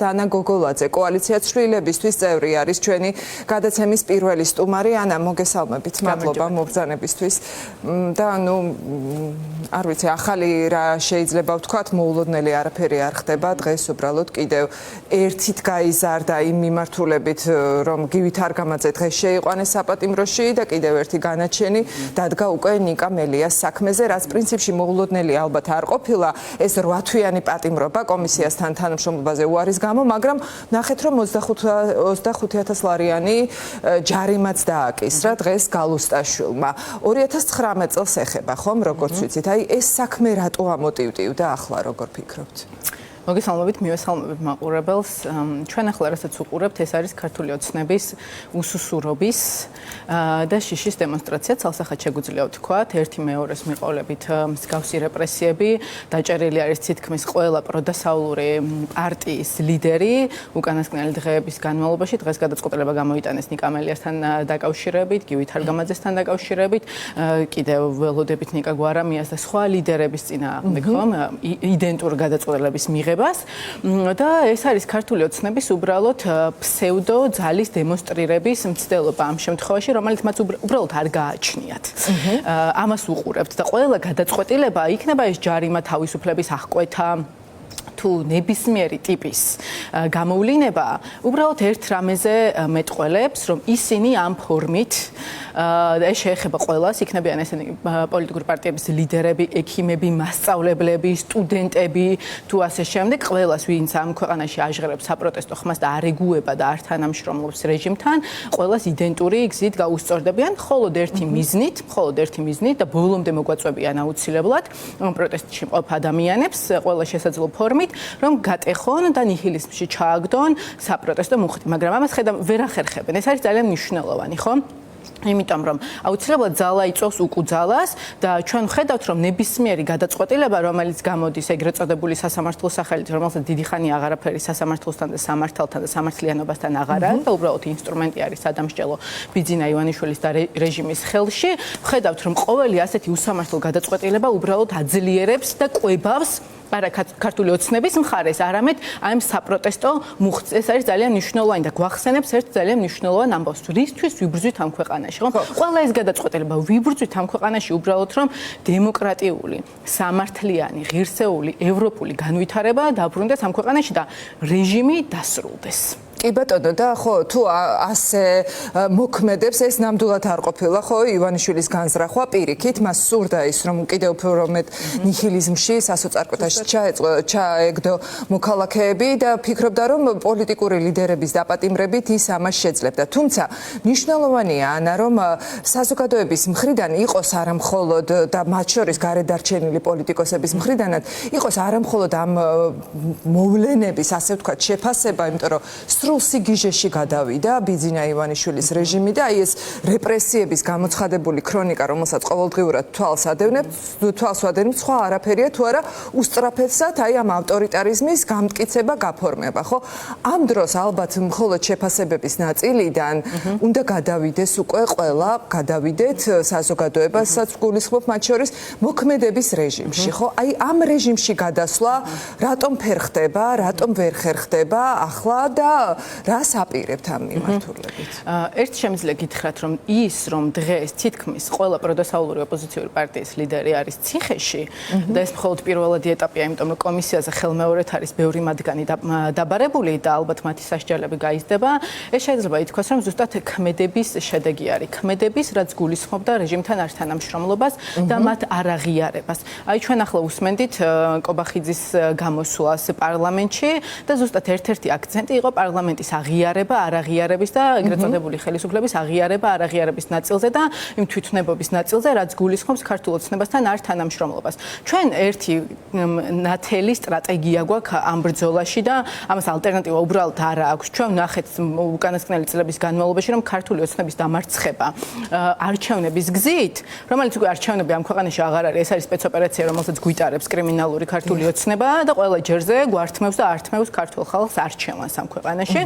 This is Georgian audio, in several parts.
ალბათ ანა გოგოლაძე, კოალიცია ცვლილებისთვის წევრი არის ჩვენი გადაცემის პირველი სტუმარი. ანა, მოგესალმებით, მადლობა მობრძანებისთვის. და არ ვიცი, ახალი რა შეიძლება ვთქვათ, მოულოდნელი არაფერი არ ხდება. დღეს უბრალოდ კიდევ ერთით გაიზარდა იმ მიმართულებით, რომ გივით არგამაძე დღეს შეიყვანეს საპატიმროში და კიდევ ერთი განაჩენი დადგა უკვე ნიკა მელიას საქმეზე, რაც პრინციპში მოულოდნელი ალბათ არ ყოფილა ეს 8 თვიანი პატიმრობა კომისიასთან თანამშრომლობაზე უარის გამო, მაგრამ ნახეთ, რომ 25,000 ლარიანი ჯარიმაც დააკისრა დღეს გალუსტაშვილმა. 2019 წელს ეხება, ხომ, როგორც ვიცით, აი ეს საქმე რატო ამოტივტივდა ახლა, როგორ ფიქრობთ? მოგესალმებით, მივესალმებით მაყურებელს. ჩვენ ახლა რასაც უყურებთ, ეს არის ქართული ოცნების უსუსურობის და შიშის დემონსტრაცია, ცალსახად შეგვიძლია ვთქვათ, ერთი მეორეს მიყოლებით მსგავსი რეპრესიები, დაჭერილი არის თითქმის ყველა პროდასავლური პარტიის ლიდერი, უკანასკნელი დღეების განმავლობაში დღეს გადაწყვეტილება გამოიტანეს ნიკა მელიასთან დაკავშირებით, გივით არგამაძესთან დაკავშირებით, კიდევ ველოდებით ნიკა გვარამიას და სხვა ლიდერების წინააღმდეგ, ხომ, იდენტურ გადაწყვეტილების და ეს არის ქართული ოცნების უბრალოდ ფსევდო ძალის დემონსტრირების მცდელობა ამ შემთხვევაში, რომელიც მათ უბრალოდ არ გააჩნიათ. ამას უყურებთ და ყველა გადაწყვეტილება იქნება ეს ჯარიმა, თავისუფლების აღკვეთა თუ ნებისმიერი ტიპის გამოვლინება უბრალოდ ერთ რამეზე მეტყველებს, რომ ისინი ამ ფორმით ეს შეეხება ყველას, იქნებიან ესენი პოლიტიკური პარტიების ლიდერები, ექიმები, მასწავლებლები, სტუდენტები, თუ ასე შემდეგ, ყველას, ვინც ამ ქვეყანაში აჟღერებს საპროტესტო ხმას და არ ეგუება და არ თანამშრომლობს რეჟიმთან, ყველას იდენტური გზით გაუსწორდებიან, მხოლოდ ერთი მიზნით და ბოლომდე მოგვაწვევიან აუცილებლად ამ პროტესტში მყოფ ადამიანებს, ყველა შესაძლო ფორმით, რომ გატეხონ და ნიჰილიზმში ჩააგდონ საპროტესტო მუხტი, მაგრამ ამას ვერ ახერხებენ. ეს არის ძალიან მნიშვნელოვანი, ხო? იმიტომ რომ აუცილებლად ძალა იწვევს უკუძალას და ჩვენ ვხედავთ, რომ ნებისმიერი გადაწყვეტილება, რომელიც გამოდის ეგრეთ წოდებული სასამართლოს სახელით, რომელსაც დიდი ხანია აღარაფერი სასამართლოსთან და სამართალთან და სამართლიანობასთან აღარ არის და უბრალოდ ინსტრუმენტი არის სადამსჯელო ბიძინა ივანიშვილის და რეჟიმის ხელში, ვხედავთ, რომ ყოველი ასეთი უსამართლო გადაწყვეტილება უბრალოდ აძლიერებს და კვებავს არა ქართული ოცნების მხარეს, არამედ აი ამ საპროტესტო მუხტს. ეს არის ძალიან მნიშვნელოვანი და გვახსენებს ერთ ძალიან მნიშვნელოვან ამბავს, რისთვის ვიბრძვით ამ ქვეყანაში, ხო? ყველა ეს გადაწყვეტილება ვიბრძვით ამ ქვეყანაში უბრალოდ, რომ დემოკრატიული, სამართლიანი, ღირსეული, ევროპული განვითარება დაბრუნდეს ამ ქვეყანაში და რეჟიმი დასრულდეს. კი ბატონო, და ხო, თუ ასე მოქმედებს, ეს ნამდვილად არ ყოფილა, ხო, ივანიშვილის განზრახვა პირიქით, მას სურდა ის, რომ კიდევ უფრო მეტ ნიჰილიზმში, სასოწარკვეთაში ჩაეგდო მოქალაქეები და ფიქრობდა, რომ პოლიტიკური ლიდერების დაპატიმრებით ის ამას შეძლებდა. თუმცა მნიშვნელოვანია, ანა, რომ საზოგადოების მხრიდან იყოს არამხოლოდ და მათ შორის გარედარჩენილი პოლიტიკოსების მხრიდანაც იყოს არამხოლოდ ამ მოვლენების, ასე ვთქვათ, შეფასება, იმიტომ რომ სიგიჟეში გადავიდა ბიძინა ივანიშვილის რეჟიმი და აი ეს რეპრესიების გამოცხადებული ქრონიკა, რომელსაც ყოველდღიურად თვალს ვადევნებთ, სხვა არაფერია თუ არა უსწრაფედსად აი ამ ავტორიტარიზმის გამტკიცება, გაფორმება, ხო? ამ დროს ალბათ მხოლოდ შეფასებების ნაწილიდან უნდა გადავიდეს უკვე ყველა, გადავიდეთ საზოგადოებასაც გულისხმობ მათ შორის მოქმედების რეჟიმში, ხო? აი ამ რეჟიმში გადასვლა რატომ ფერხდება, რატომ ვერ ხერხდება ახლა და რას აპირებთ ამ მიმართულებით? ერთ შემიძლია გითხრათ, რომ ის, რომ დღეს თითქმის ყველა პროდასავლური ოპოზიციური პარტიის ლიდერი არის ციხეში და ეს მხოლოდ პირველადი ეტაპია, იმიტომ რომ კომისიაზე ხელმეორედ არის ბევრი მათგანი დაბარებული და ალბათ მათი სასჯელები გაიზრდება, ეს შეიძლება ითქვას, რომ ზუსტად ქმედების შედეგი არის. ქმედების, რაც გულისხმობდა რეჟიმთან არ თანამშრომლობას და მათ არაღიარებას. აი ჩვენ ახლა უსმენდით კობახიძის გამოსვლას პარლამენტში და ზუსტად ერთ-ერთი აქცენტი იყო პარლამენტის აღიარება, არაღიარების და ეგრეთ წოდებული ხელისუფლების აღიარება, არაღიარების ნაწილზე და იმ თვითნებობის ნაწილზე, რაც გულისხმობს ქართულ ოცნებასთან არ თანამშრომლობას. ჩვენ ერთი ნათელი სტრატეგია გვაქვს ამ ბრძოლაში და ამას ალტერნატივა უბრალოდ არ აქვს. ჩვენ ვნახეთ უკანასკნელი წლების განმავლობაში, რომ ქართული ოცნების დამარცხება არჩევნების გზით, რომელიც უკვე არჩევნები ამ ქვეყანაში აღარ არის, ეს არის სპეცოპერაცია, რომელსაც გვიტარებს კრიმინალური ქართული ოცნება და ყველა ჯერზე გვართმევს და ართმევს ქართულ ხალხს არჩევანს ამ ქვეყანაში.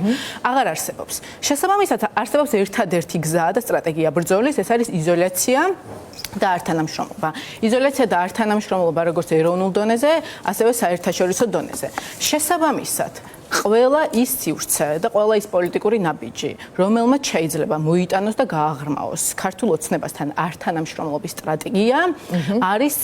აღარ არსებობს. შესაბამისად, არსებობს ერთადერთი გზა და სტრატეგია ბრძოლის, ეს არის იზოლაცია და არ თანამშრომლობა. იზოლაცია და არ თანამშრომლობა როგორც ეროვნულ დონეზე, ასევე საერთაშორისო დონეზე. შესაბამისად, ყველა ის სივრცე და ყველა ის პოლიტიკური ნაბიჯი, რომელმაც შეიძლება მოიტანოს და გააღრმაოს ქართულ ოცნებასთან ართანამშრომლობის სტრატეგია, არის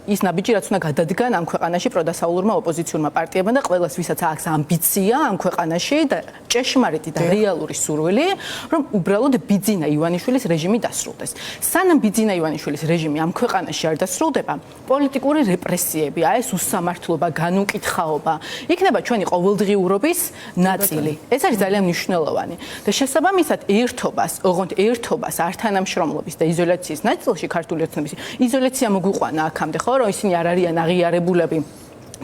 ის ნაბიჯი, რაც უნდა გადადგან ამ ქვეყანაში პროდასავლურმა ოპოზიციურმა პარტიებმა და ყველას, ვისაც აქვს ამბიცია ამ ქვეყანაში და ჭეშმარიტი და რეალური სურვილი, რომ უბრალოდ ბიძინა ივანიშვილის რეჟიმი დასრულდეს. სანამ ბიძინა ივანიშვილის რეჟიმი ამ ქვეყანაში არ დასრულდება, პოლიტიკური რეპრესიები, ეს უსამართლობა, განუკითხაობა იქნება ჩვენი ყოველდღიურობის ნაწილი. ეს არის ძალიან მნიშვნელოვანი. და შესაბამისად ერთობას ართანამშრომლობის და იზოლაციის ნაწილში ქართული ოცნების იზოლაცია მოგვიყვანა აქამდე, ხო, რომ ისინი არ არიან აღიარებულები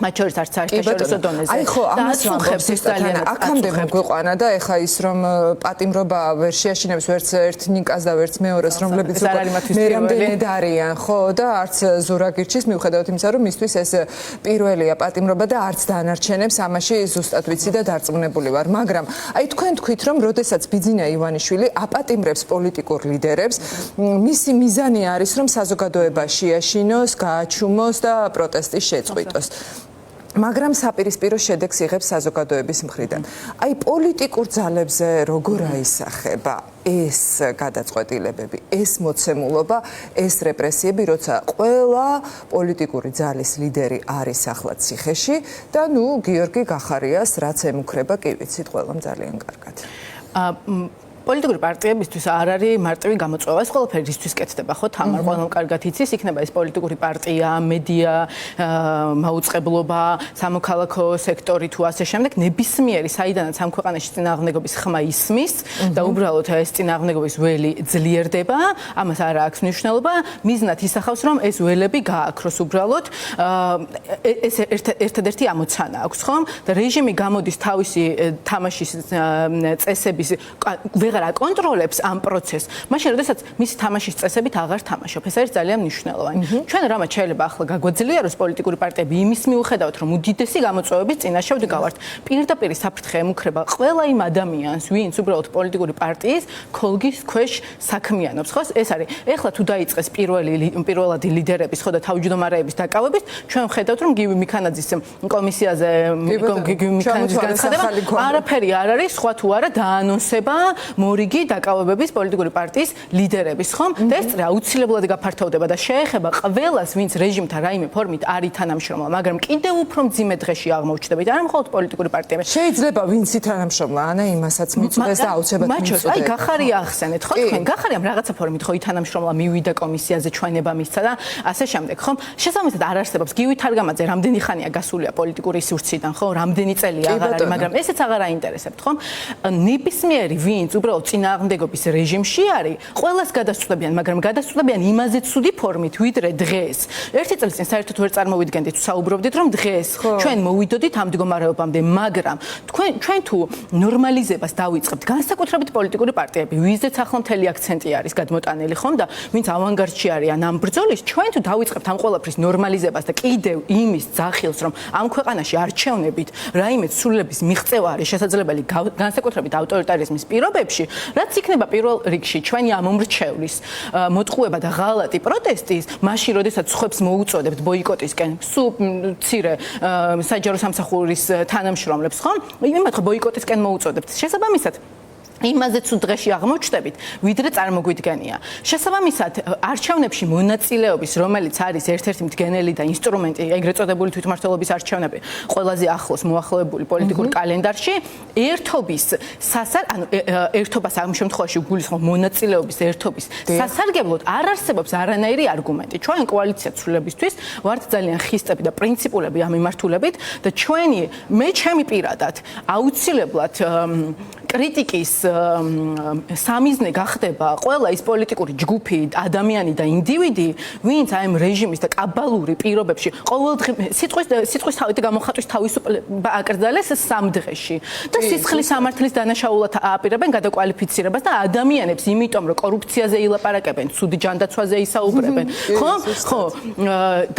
მათ შორის არც საერთაშორისო დონეზე. აი ხო, ამას ვამბობ ზუსტად აქამდე მოგვიყვანა და ეხა ის რომ პატიმრობა ვერ შეაშინებს ვერც ერთ ნიკას და ვერც მეორეს, რომლებიც მე რამდენად არიან, ხო, და არც ზურაგირჩის მიუხედავად იმისა, რომ მისთვის ეს პირველია პატიმრობა და არც დანარჩენებს ამაში ზუსტად ვიცი და დარწმუნებული ვარ, მაგრამ აი თქვენ თქვით, რომ როდესაც ბიძინა ივანიშვილი აპატიმრებს პოლიტიკურ ლიდერებს, მისი მიზანი არის, რომ საზოგადოება შეაშინოს, გააჩუმოს და პროტესტი შეწყვიტოს. მაგრამ საპირისპირო შედეგს იღებს საზოგადოების მხრიდან. აი პოლიტიკურ ძალებზე როგორ აისახება ეს გადაწყვეტილებები, ეს მოცემულობა, ეს რეპრესიები, როცა ყველა პოლიტიკური ძალის ლიდერი არის ახლა ციხეში და ნუ გიორგი გახარიას რაც ემუქრება, კი ვიცით, ყველამ ძალიან კარგად. პოლიტიკური პარტიებისთვის არ არის მარტივი გამოწვევა, ეს ყველაფერი ისთვის კეთდება, ხო, თამარ, ყველამ კარგად იცის, იქნება ეს პოლიტიკური პარტია, მედია, მაუწყებლობა, სამოქალაქო სექტორი თუ ასე შემდეგ, ნებისმიერი საიდანაც ამ ქვეყანაში წინააღმდეგობის ხმა ისმის და უბრალოდ ეს წინააღმდეგობის ველი ძლიერდება, ამას არ აქვს მნიშვნელობა, მიზნად ისახავს, რომ ეს ველები გააქროს უბრალოდ, ეს ერთადერთი ამოცანა აქვს, ხომ? და რეჟიმი გამოდის თავისი თამაშის წესების ვეღარ აკონტროლებს ამ პროცესს, მაშინ როდესაც მისი თამაშის წესებით აღარ თამაშობ. ეს არის ძალიან მნიშვნელოვანი. ჩვენ რამაც შეიძლება ახლა გაგვაძლიეროს პოლიტიკური პარტიები იმის მიუხედავად, რომ უდიდესი გამოწვევების წინაშე ვდგავართ. პირდაპირ საფრთხე ემუქრება ყველა იმ ადამიანს, ვინც უბრალოდ პოლიტიკური პარტიის ქოლგის ქვეშ საქმიანობს, ხო? ეს არის. ეხლა თუ დაიწყეს პირველადი ლიდერების, ხო და თავმჯდომარეების დაკავებით, ჩვენ ვხედავთ, რომ გივი მიქანაძის კომისიაზე მიქანაძის განცხადება არაფერი არ არის, სხვა თუ არა დაანონსება მორიგი დაკავებების პოლიტიკური პარტიის ლიდერების, ხომ? და ეს აუცილებლად გაფართოვდება და შეეხება ყველას, ვინც რეჟიმთან რაიმე ფორმით არის თანამშრომლა, მაგრამ კიდევ უფრო მძიმე დღეში აღმოჩნდებით, არა მხოლოდ პოლიტიკური პარტიები. შეიძლება ვინც თანამშრომლა, ანა იმასაც მიწვდეს და აუცილებლად მიწვდეს. აი გახარია ახსენეთ, ხო თქვენ? გახარიამ რაღაცა ფორმით ხო თანამშრომლა მივიდა კომისიაზე ჩვენება მისცა და ასე შემდეგ, ხომ? შესაბამისად არ არსებობს გივი თარგამაძე რამდენი ხანია გასულია პოლიტიკური სივრციდან, ხო? რამდენი წელია აღარ არის, მაგრამ ესეც აღარ აინტერესებთ, ხომ? ნებისმიერი ვინც უბრალოდ წინააღმდეგობის რეჟიმში არის, ყველას გადასწვდებიან, მაგრამ გადასწვდებიან იმაზე ცუდი ფორმით, ვიდრე დღეს. ერთი წელი წინ საერთოდ ვერ წარმოვიდგენდით, საუბრობდით, რომ დღეს ჩვენ მოვიდოდით ამ მდგომარეობამდე, მაგრამ ჩვენ თუ ნორმალიზებას დავიწყებთ, განსაკუთრებით პოლიტიკური პარტიები, ვიზეც ახლა მთელი აქცენტი არის გადმოტანილი, ხომ და ვინც ავანგარდში არიან ამ ბრძოლის, ჩვენ თუ დავიწყებთ ამ ყველაფრის ნორმალიზებას და კიდევ იმის ძახილს, რომ ამ ქვეყანაში არჩევნებით რაიმე ცვლილების მიღწევა არის შესაძლებელი განსაკუთრებით ავტორიტარიზმის პირობებში, რაც იქნება პირველ რიგში ჩვენი ამომრჩევლის მოტყუება და ღალატი პროტესტის, მაშინ როდესაც ხუებს მოუწოდებთ ბოიკოტისკენ, სულ მცირე საჯარო სამსახურის თანამშრომლებს, ხომ? იმათ ბოიკოტისკენ მოუწოდებთ. შესაბამისად იმაზე თუ დღეში აღმოჩნდებით, ვიდრე წარმოგვიდგენია. შესაბამისად, არჩევნებში მონაწილეობის, რომელიც არის ერთ-ერთი მდგენელი და ინსტრუმენტი, ეგრეთ წოდებული თვითმმართველობის არჩევნები, ყველაზე ახლოს მოახლოებული პოლიტიკურ კალენდარში, ერთობას ამ შემთხვევაში გულისხმობ მონაწილეობის ერთობის სასარგებლოდ არ არსებობს არანაირი არგუმენტი. ჩვენ კოალიცია ცვლილებისთვის ვართ ძალიან ხისტები და პრინციპულები ამ მიმართულებით და ჩემი პირადად აუცილებლად კრიტიკის სამიზნე გახდება ყველა ის პოლიტიკური ჯგუფი, ადამიანი და ინდივიდი, ვინც აი ამ რეჟიმის და კაბალური პირობებში ყოველდღე სიტყვის გამოხატვის თავისუფლება აკრძალეს 3 დღეში და სისხლის სამართლის დანაშაულად აპირებენ გადაკვალიფიცირებას და ადამიანებს იმიტომ რომ კორუფციაზე ილაპარაკებენ, ცუდი ჯანდაცვაზე ისაუბრებენ, ხო,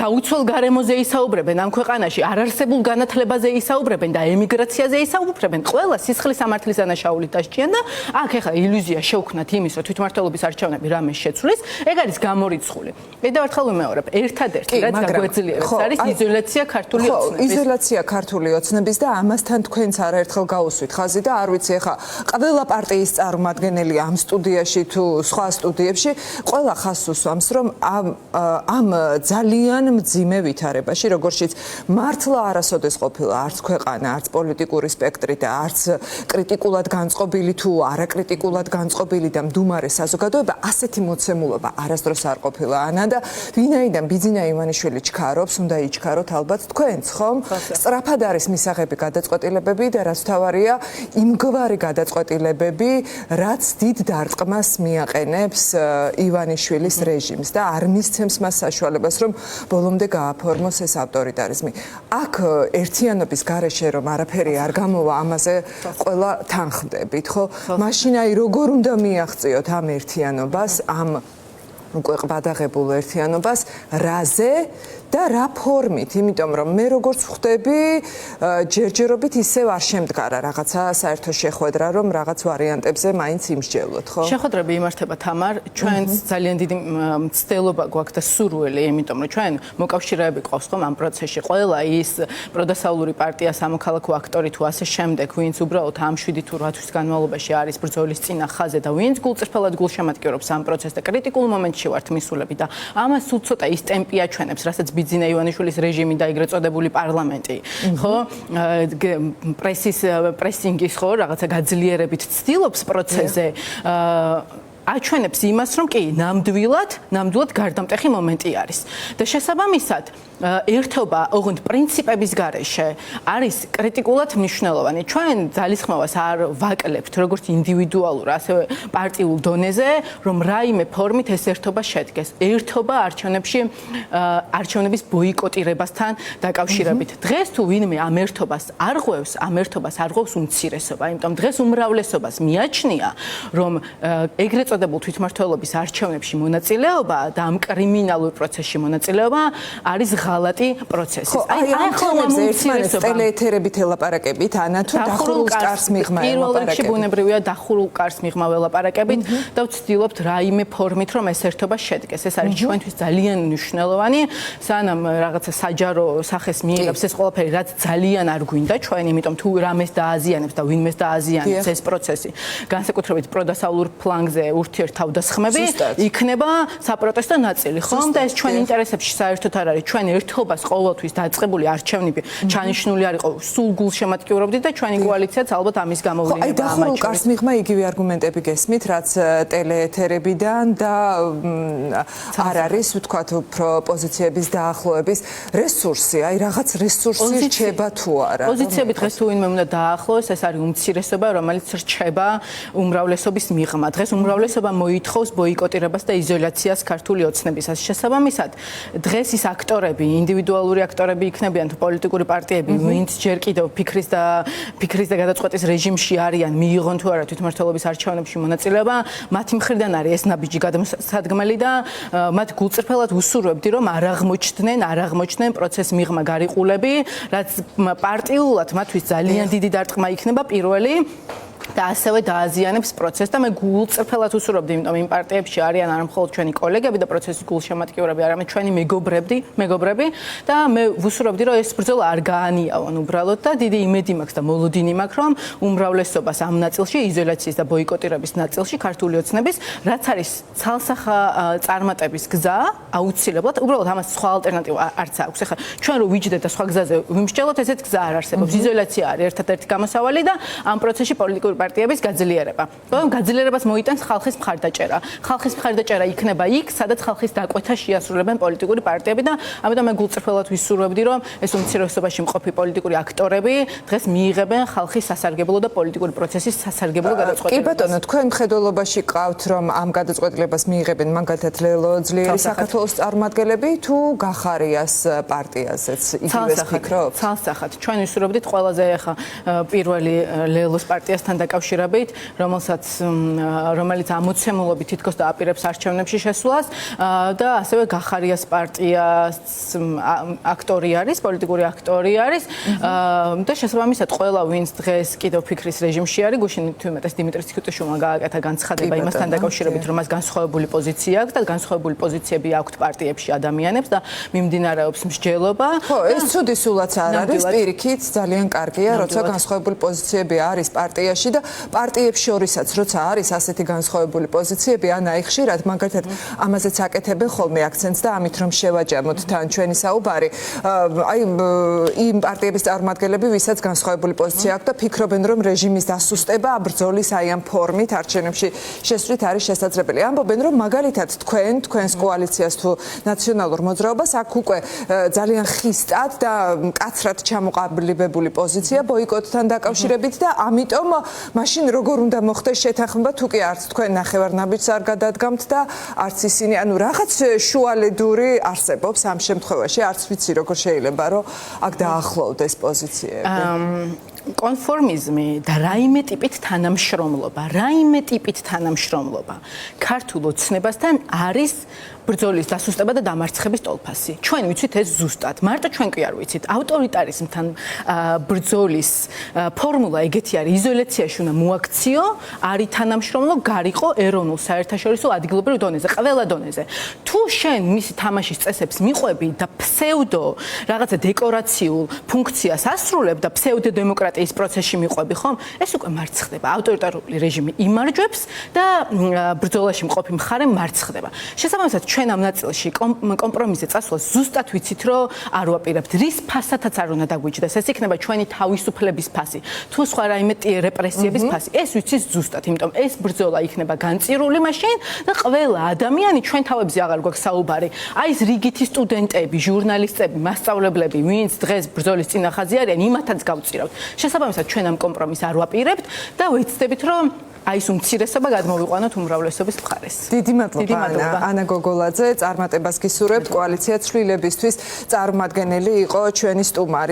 დაუცველ გარემოზე ისაუბრებენ ამ ქვეყანაში, არარსებულ განათლებაზე ისაუბრებენ და ემიგრაციაზე ისაუბრებენ, ყველა სისხლის სამართლის დანაშაულად დაშაულით დასჭიან და აქ ეხლა ილუზია შევქნათ იმის, რომ თვითმმართველობის არჩევნები რამე შეცვლის, ეგ არის გამორიცხული. კიდევ ერთხელ ვიმეორებ, ერთადერთი რაც გაგვეძლიერებს არის იზოლაცია ქართული ოცნების. იზოლაცია ქართული ოცნების და ამასთან თქვენც არაერთხელ გაუსვით ხაზი და არ ვიცი ეხლა ყველა პარტიის წარმომადგენელი ამ სტუდიაში თუ სხვა სტუდიებში ყველა ხაზს უსვამს, რომ ამ ძალიან მძიმე ვითარებაში, როგორშიც მართლა არასოდეს ყოფილა არც ქვეყანა, არც პოლიტიკური სპექტრი და არც კრიტიკულად განწყობილი თუ არაკრიტიკულად განწყობილი და მდუმარე საზოგადოება, ასეთი მოცემულობა არასდროს არ ყოფილა. ანა და ვინაიდან ბიძინა ივანიშვილი ჩქარობს, უნდა იჩქაროთ ალბათ თქვენც, ხომ? სწრაფად არის მისაღები გადაწყვეტილებები და რაც თავარია, იმგვარი გადაწყვეტილებები, რაც დიდ დარტყმას მიაყენებს ივანიშვილის რეჟიმს და არ მისცემს მას საშუალებას, რომ ბოლომდე გააფორმოს ეს ავტორიტარიზმი. აქ ერთიანობის გარეშე რომ არაფერი არ გამოვა, ამაზე ყველა თანხმდებით, ხო? მაშინ აი როგორ უნდა მიაღწიოთ ამ ერთიანობას, ამ უკვე ყბადაღებულ ერთიანობას, რაზე და რა ფორმით, იმიტომ რომ მე როგორც ხვდები, ჯერჯერობით ისევ არ შემდგარა რაღაცა საერთო შეხვედრა, რომ რაღაც ვარიანტებზე მაინც იმსჯელოთ, ხო? შეხვედრები იმართება თამარ, ჩვენც ძალიან დიდი მცდელობა გვაქვს და სურვილი, იმიტომ რომ ჩვენ მოკავშირეები ყავს ხომ ამ პროცესში. ყველა ის პროდასავლური პარტია, სამოქალაქო აქტორი თუ ასე შემდეგ, ვინც უბრალოდ ამ 7 თუ 8 თვის განმავლობაში არის ბრძოლის წინა ხაზზე და ვინც გულწრფელად გულშემატკივრობს ამ პროცესს და კრიტიკულ მომენტში ვართ მისულები და ამას სულ ცოტა ის ტემპი აჩვენებს, რასაც ბიძინა ივანიშვილის რეჟიმი და ეგრეთ წოდებული პარლამენტი, ხო? პრესინგის ხო რაღაცა გაძლიერებით ცდილობს პროცესზე. აჩვენებს იმას, რომ კი, ნამდვილად გარდამტეხი მომენტი არის. და შესაბამისად, ერთობა, ოღონდ პრინციპების გარეშე არის კრიტიკულად მნიშვნელოვანი. ჩვენ ძალისხმევას არ ვაკლებთ, როგორც ინდივიდუალურ, ასევე პარტიულ დონეზე, რომ რაიმე ფორმით ეს ერთობა შედგეს. ერთობა არჩევნების ბოიკოტირებასთან დაკავშირებით. დღეს თუ ვინმე ამ ერთობას არღვევს უმცირესობა, იმიტომ დღეს უმრავლესობას მიაჩნია, რომ ეგრეთ წოდებულ თვითმმართველობის არჩევნებში მონაწილეობა და ამ კრიმინალურ პროცესში მონაწილეობა არის ღალატი პროცესი. აი ამ ხომებზე ერთმანეთს ტელეეთერებით ელაპარაკებით, ანა თუ დახურულ კარს მიღმა ელაპარაკებით. პირველ რიგში ბუნებრივია დახურულ კარს მიღმა ელაპარაკებით და ვცდილობთ რაიმე ფორმით რომ ეს ერთობა შედგეს. ეს არის ჩვენთვის ძალიან მნიშვნელოვანი, სანამ რაღაცა საჯარო სახეს მიიღებს ეს ყველაფერი, რაც ძალიან არ გვინდა ჩვენ, იმიტომ თუ რამეს დააზიანებს და ვინმეს დააზიანებს ეს პროცესი. განსაკუთრებით პროდასავლურ ფლანგზე ურთიერთ თავდასხმები იქნება საპროტესტო ნაწილი, ხომ? და ეს ჩვენ ინტერესებში საერთოდ არ არის. ჩვენ ერთობას ყოველთვის დაწყებული არჩევნები ჩანიშნული არ იყო, სულ გულშემატკივრობდით და ჩვენი კოალიციაც ალბათ ამის გამოვლენა. აი დახურულ კარს მიღმა იგივე არგუმენტები გესმით, რაც ტელეეთერებიდან და არ არის, ვთქვათ, უფრო პოზიციების დაახლოების რესურსი, აი რაღაც რესურსი რჩება თუ არა. პოზიციები დღეს თუ ვინმე უნდა დაახლოეს, ეს არის უმცირესობა, რომელიც რჩება უმრავლესობის მიღმა. დღეს უმრავლესობა მოითხოვს ბოიკოტირებას და იზოლაციას ქართული ოცნებისას. შესაბამისად, დღეს ის აქტორები, ინდივიდუალური აქტორები იქნებიან თუ პოლიტიკური პარტიები, ვინც ჯერ კიდევ ფიქრის და გადაწყვეტის რეჟიმში არიან, მიიღონ თუ არა თვითმმართველობის არჩევნებში მონაწილეობა, მათი მხრიდან არის ეს ნაბიჯი გადამსადგმელი და მათ გულწრფელად უსურვებდი, რომ არ აღმოჩნდნენ პროცეს მიღმა გარიყულები, რაც პარტიულად მათთვის ძალიან დიდი დარტყმა იქნება პირველი და ასევე დააზიანებს პროცესს და მე გულწრფელად უსურვებდი, იმიტომ იმ პარტიებში არიან არა მხოლოდ ჩვენი კოლეგები და პროცესის გულშემატკივრები, არამედ ჩვენი მეგობრები და მე ვუსურვებდი, რომ ეს ბრძოლა არ გაანიავონ უბრალოდ და დიდი იმედი მაქვს და მოლოდინი მაქვს, რომ უმრავლესობას ამ ნაწილში, იზოლაციის და ბოიკოტირების ნაწილში ქართული ოცნების, რაც არის ცალსახა წარმატების გზა, აუცილებლად, უბრალოდ ამას სხვა ალტერნატივა არც აქვს. ეხლა ჩვენ რო ვიჯდეთ და სხვა გზაზე ვიმსჯელოთ, ესეც გზა არ არსებობს. იზოლაცია არის ერთადერთი გამოსავალი და ამ პროცესში პოლიტიკური პარტიების გაძლიერება. რომ გაძლიერებას მოიტანს ხალხის მხარდაჭერა. ხალხის მხარდაჭერა იქნება იქ, სადაც ხალხის დაკვეთა შეასრულებენ პოლიტიკური პარტიები და ამიტომ მე გულწრფელად ვისურვებდი, რომ ეს უმცირესობაში მყოფი პოლიტიკური აქტორები დღეს მიიღებენ ხალხის სასარგებლო და პოლიტიკური პროცესის სასარგებლო გადაწყვეტილებას. კი ბატონო, თქვენ მხედველობაში ყავთ, რომ ამ გადაწყვეტილებას მიიღებენ მაგალითად ლელო ძლიერი საქართველოს წარმომადგენლები თუ გახარიას პარტიაზეც იგივეს ფიქრობთ? ცალსახად. ჩვენ ვისურვებდით ყველაზე ახლა პირველი ლელოს პარტიასთან დაკავშირებით, რომელიც ამოცემულობით თითქოს დააპირებს არჩევნებში შესვლას და ასევე გახარიას პარტიას აქტორი არის, პოლიტიკური აქტორი არის და შესაბამისად ყველა ვინც დღეს კიდევ ფიქრის რეჟიმში არის, გუშინ თუმეტეს დიმიტრი ციკუტიშვილმა გააკეთა განცხადება იმასთან დაკავშირებით, რომ მას განსხვავებული პოზიცია აქვს და განსხვავებული პოზიციები აქვს პარტიებში ადამიანებს და მიმდინარეობს მსჯელობა. ხო, ეს ცუდი სულაც არ არის, პირიქით ძალიან კარგია, როცა განსხვავებული პოზიციები არის პარტიაში და პარტიებს შორისაც, როცა არის ასეთი განსხვავებული პოზიციები, ანაი ხშირად მაგალითად ამაზეც აკეთებენ ხოლმე აქცენტს და ამით რომ შევაჯამოთ თან ჩვენი საუბარი, აი იმ პარტიების წარმომადგენლები, ვისაც განსხვავებული პოზიცია აქვს და ფიქრობენ, რომ რეჟიმის დასუსტება ბრძოლის აი ამ ფორმით არჩევნებში შესვლით არის შესაძლებელი. ამბობენ, რომ მაგალითად თქვენს კოალიციას თუ ნაციონალურ მოძრაობას აქვს უკვე ძალიან ხისტად და მკაცრად ჩამოყალიბებული პოზიცია ბოიკოტთან დაკავშირებით და ამიტომ მაშინ როგორ უნდა მოხდეს შეთანხმება თუ კი არც თქვენ ნახევარნაბიჯს არ გადადგამთ და არც ისინი, ანუ რაღაც შუალედური არსებობს ამ შემთხვევაში, არც ვიცი როგორ შეიძლება რომ აქ დაახლოვდეს პოზიციები. კონფორმიზმი და რაიმე ტიპით თანამშრომლობა ქართულ ოცნებასთან არის ბრძოლის დასუსტება და დამარცხების ტოლფასი. ჩვენ ვიცით ეს ზუსტად. მარტო ჩვენ კი არ ვიცით. ავტორიტარიზმთან ბრძოლის ფორმულა ეგეთი არის. იზოლაციაში უნდა მოაქციო, არის თანამშრომლო, გარიყო ეროვნულ, საერთაშორისო, ადგილობრივ დონეზე, ყველა დონეზე. თუ შენ მისი თამაშის წესებს მიყვები და ფსევდო რაღაცა დეკორაციულ ფუნქციას ასრულებ და ფსევდო დემოკრატიის პროცესში მიყვები, ხომ? ეს უკვე მარცხდება. ავტორიტარული რეჟიმი იმარჯვებს და ბრძოლაში მყოფი მხარე მარცხდება. შესაბამისად ჩვენ ამ ნაწილში კომპრომისზე წასვლას ზუსტად ვიცით, რომ არ ვაპირებთ. რის ფასათაც არ უნდა დაგვიჯდეს. ეს იქნება ჩვენი თავისუფლების ფასი. თუ სხვა რაიმე რეპრესიების ფასი. ეს ვიცით ზუსტად, იმიტომ ეს ბრძოლა იქნება განწირული მაშინ და ყველა ადამიანი ჩვენ თავებზე აღარ გვაქვს საუბარი. აი ეს რიგითი სტუდენტები, ჟურნალისტები, მასწავლებლები, ვინც დღეს ბრძოლის წინახაზე არიან, იმათაც გავწირავთ. შესაბამისად ჩვენ ამ კომპრომისს არ ვაპირებთ და ვეცდებით, რომ აი ეს უმცირესობა გადმოვიყვანოთ უმრავლესობის მხარეს. დიდი მადლობა ანა გოგოლაძე, წარმატებას გისურვებთ კოალიცია ცვლილებისთვის წარმომადგენელი იყო ჩვენი სტუმარი.